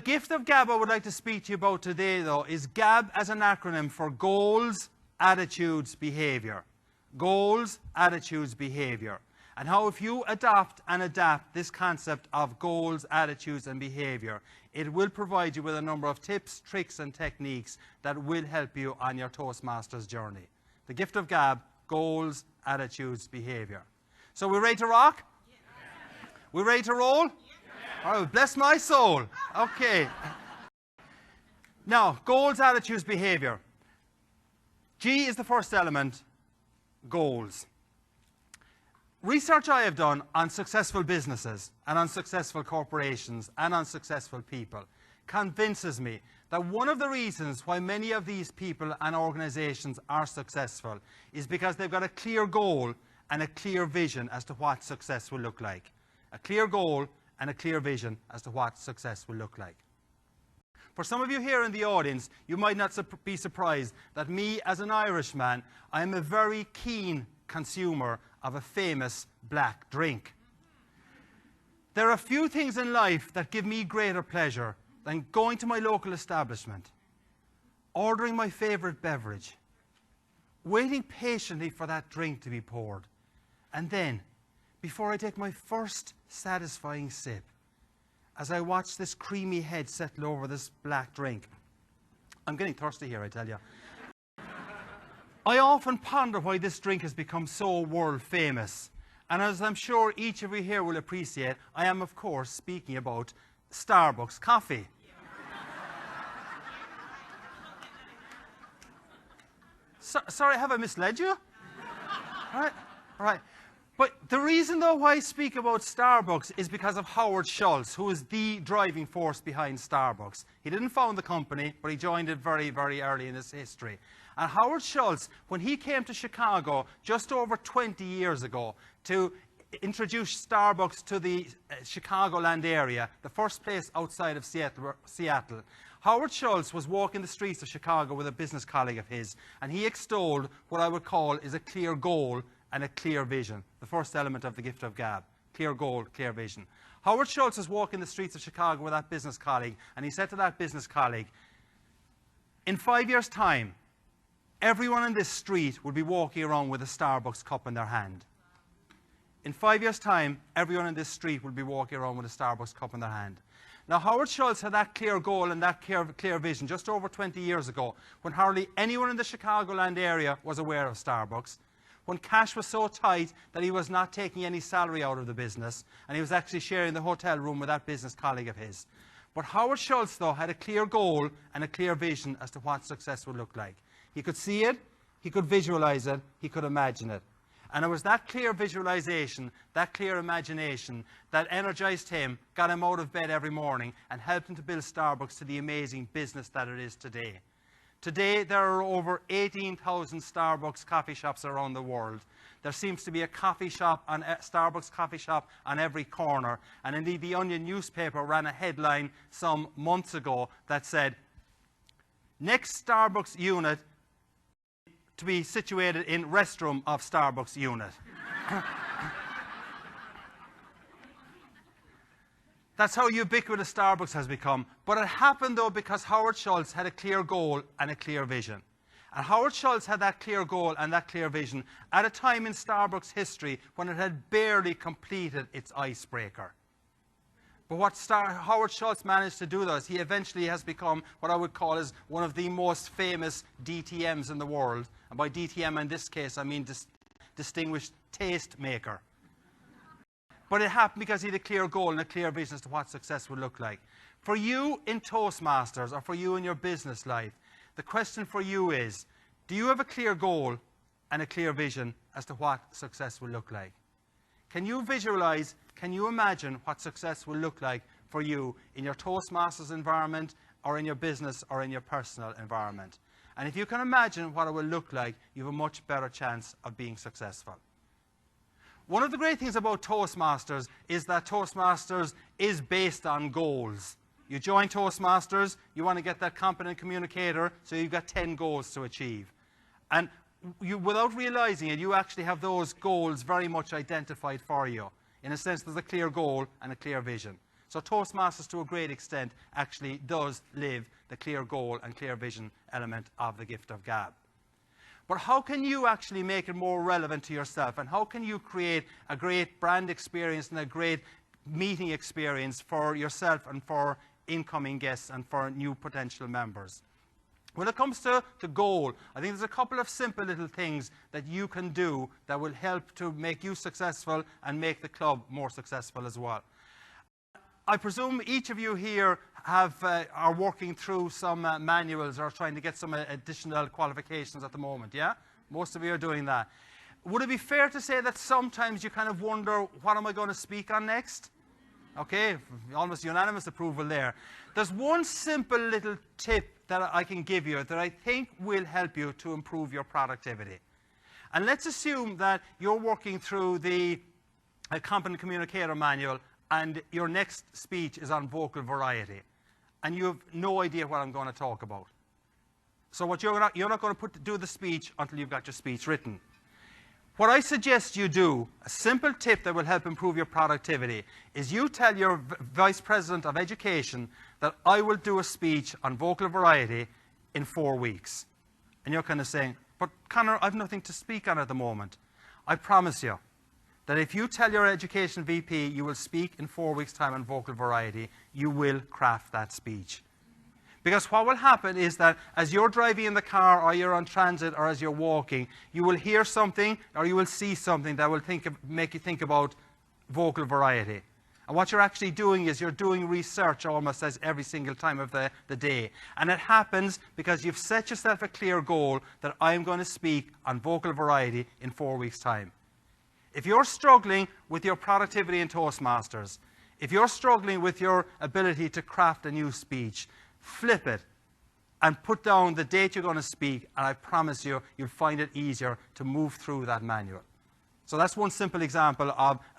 gift of GAB I would like to speak to you about today, though, is GAB as an acronym for Goals, Attitudes, Behavior. Goals, Attitudes, Behavior. And how if you adopt and adapt this concept of goals, attitudes, and behavior, it will provide you with a number of tips, tricks, and techniques that will help you on your Toastmasters journey. The gift of GAB, Goals, Attitudes, Behavior. So we ready to rock? Yeah. We ready to roll? Yeah. All right, bless my soul. Okay. Now, goals, attitudes, behavior. G is the first element, goals. Research I have done on successful businesses and on successful corporations and on successful people convinces me that one of the reasons why many of these people and organizations are successful is because they've got a clear goal and a clear vision as to what success will look like. A clear goal and a clear vision as to what success will look like. For some of you here in the audience, you might not be surprised that me as an Irishman, I am a very keen consumer of a famous black drink. There are few things in life that give me greater pleasure than going to my local establishment, ordering my favorite beverage, waiting patiently for that drink to be poured, and then, before I take my first satisfying sip, as I watch this creamy head settle over this black drink. I'm getting thirsty here, I tell you. I often ponder why this drink has become so world famous. And as I'm sure each of you here will appreciate, I am, of course, speaking about Starbucks coffee. Sorry, have I misled you? All right. But the reason, though, why I speak about Starbucks is because of Howard Schultz, who is the driving force behind Starbucks. He didn't found the company, but he joined it very, very early in its history. And Howard Schultz, when he came to Chicago just over 20 years ago to introduce Starbucks to the Chicagoland area, the first place outside of Seattle, Howard Schultz was walking the streets of Chicago with a business colleague of his, and he extolled what I would call is a clear goal and a clear vision. The first element of the gift of GAB. Clear goal, clear vision. Howard Schultz was walking the streets of Chicago with that business colleague, and he said to that business colleague, in 5 years' time, everyone on this street will be walking around with a Starbucks cup in their hand. In 5 years' time, everyone on this street will be walking around with a Starbucks cup in their hand. Now, Howard Schultz had that clear goal and that clear vision just over 20 years ago, when hardly anyone in the Chicagoland area was aware of Starbucks, when cash was so tight that he was not taking any salary out of the business, and he was actually sharing the hotel room with that business colleague of his. But Howard Schultz, though, had a clear goal and a clear vision as to what success would look like. He could see it, he could visualize it, he could imagine it. And it was that clear visualization, that clear imagination, that energized him, got him out of bed every morning, and helped him to build Starbucks to the amazing business that it is today. Today, there are over 18,000 Starbucks coffee shops around the world. There seems to be a Starbucks coffee shop on every corner. And indeed, the Onion newspaper ran a headline some months ago that said, next Starbucks unit to be situated in restroom of Starbucks unit. That's how ubiquitous Starbucks has become. But it happened, though, because Howard Schultz had a clear goal and a clear vision. And Howard Schultz had that clear goal and that clear vision at a time in Starbucks history when it had barely completed its icebreaker. But what Howard Schultz managed to do, though, is he eventually has become what I would call as one of the most famous DTMs in the world. And by DTM in this case, I mean distinguished taste maker. But it happened because he had a clear goal and a clear vision as to what success would look like. For you in Toastmasters, or for you in your business life, the question for you is, do you have a clear goal and a clear vision as to what success will look like? Can you visualize, can you imagine what success will look like for you in your Toastmasters environment, or in your business, or in your personal environment? And if you can imagine what it will look like, you have a much better chance of being successful. One of the great things about Toastmasters is that Toastmasters is based on goals. You join Toastmasters, you want to get that competent communicator, so you've got 10 goals to achieve. And you, without realizing it, you actually have those goals very much identified for you. In a sense, there's a clear goal and a clear vision. So Toastmasters, to a great extent, actually does live the clear goal and clear vision element of the gift of gab. But how can you actually make it more relevant to yourself? And how can you create a great brand experience and a great meeting experience for yourself and for incoming guests and for new potential members? When it comes to goal, I think there's a couple of simple little things that you can do that will help to make you successful and make the club more successful as well. I presume each of you here are working through some manuals or trying to get some additional qualifications at the moment, yeah? Most of you are doing that. Would it be fair to say that sometimes you kind of wonder, what am I going to speak on next? Okay, almost unanimous approval there. There's one simple little tip that I can give you that I think will help you to improve your productivity. And let's assume that you're working through the Competent Communicator Manual and your next speech is on vocal variety, and you have no idea what I'm going to talk about. So what you're not going to do the speech until you've got your speech written. What I suggest you do, a simple tip that will help improve your productivity, is you tell your Vice President of Education that I will do a speech on vocal variety in 4 weeks. And you're kind of saying, but Conor, I've nothing to speak on at the moment. I promise you that if you tell your Education VP you will speak in 4 weeks' time on vocal variety, you will craft that speech. Because what will happen is that as you're driving in the car or you're on transit or as you're walking, you will hear something or you will see something that will make you think about vocal variety. And what you're actually doing is you're doing research almost as every single time of the day. And it happens because you've set yourself a clear goal that I'm going to speak on vocal variety in 4 weeks' time. If you're struggling with your productivity in Toastmasters, if you're struggling with your ability to craft a new speech, flip it and put down the date you're going to speak, and I promise you, you'll find it easier to move through that manual. So that's one simple example of